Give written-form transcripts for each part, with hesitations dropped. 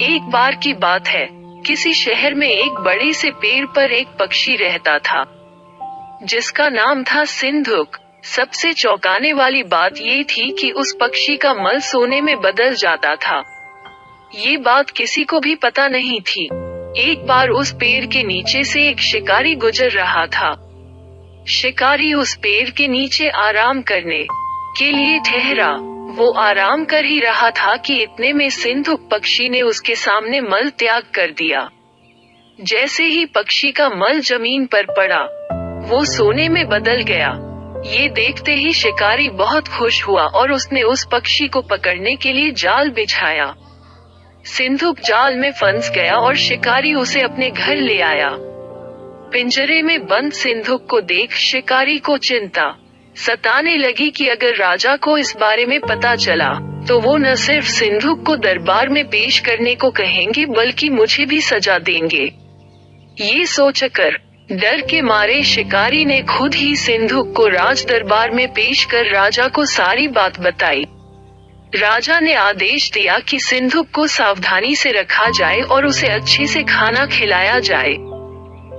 एक बार की बात है, किसी शहर में एक बड़े से पेड़ पर एक पक्षी रहता था, जिसका नाम था सिंधुक। सबसे चौंकाने वाली बात ये थी कि उस पक्षी का मल सोने में बदल जाता था। ये बात किसी को भी पता नहीं थी। एक बार उस पेड़ के नीचे से एक शिकारी गुजर रहा था। शिकारी उस पेड़ के नीचे आराम करने के लिए ठहरा। वो आराम कर ही रहा था कि इतने में सिंधुक पक्षी ने उसके सामने मल त्याग कर दिया। जैसे ही पक्षी का मल जमीन पर पड़ा, वो सोने में बदल गया। ये देखते ही शिकारी बहुत खुश हुआ और उसने उस पक्षी को पकड़ने के लिए जाल बिछाया। सिंधुक जाल में फंस गया और शिकारी उसे अपने घर ले आया। पिंजरे में बंद सिंधुक को देख शिकारी को चिंता सताने लगी कि अगर राजा को इस बारे में पता चला तो वो न सिर्फ सिंधुक को दरबार में पेश करने को कहेंगे बल्कि मुझे भी सजा देंगे। ये सोचकर डर के मारे शिकारी ने खुद ही सिंधुक को राज दरबार में पेश कर राजा को सारी बात बताई। राजा ने आदेश दिया कि सिंधुक को सावधानी से रखा जाए और उसे अच्छे से खाना खिलाया जाए।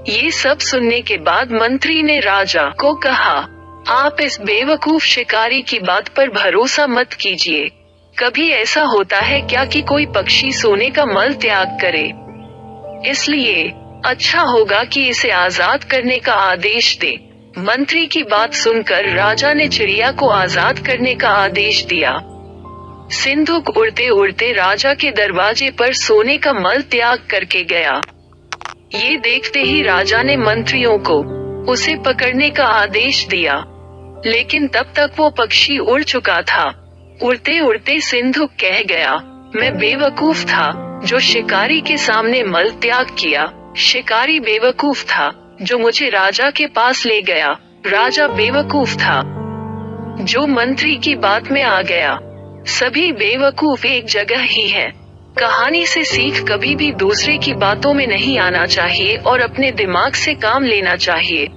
ये सब सुनने के बाद मंत्री ने राजा को कहा, आप इस बेवकूफ शिकारी की बात पर भरोसा मत कीजिए। कभी ऐसा होता है क्या कि कोई पक्षी सोने का मल त्याग करे? इसलिए अच्छा होगा कि इसे आजाद करने का आदेश दे। मंत्री की बात सुनकर राजा ने चिड़िया को आजाद करने का आदेश दिया। सिंधुक उड़ते उड़ते राजा के दरवाजे पर सोने का मल त्याग करके गया। ये देखते ही राजा ने मंत्रियों को उसे पकड़ने का आदेश दिया, लेकिन तब तक वो पक्षी उड़ चुका था। उड़ते उड़ते सिंधुक कह गया, मैं बेवकूफ था जो शिकारी के सामने मल त्याग किया। शिकारी बेवकूफ था जो मुझे राजा के पास ले गया। राजा बेवकूफ था जो मंत्री की बात में आ गया। सभी बेवकूफ एक जगह ही है। कहानी से सीख कभी भी दूसरे की बातों में नहीं आना चाहिए और अपने दिमाग से काम लेना चाहिए।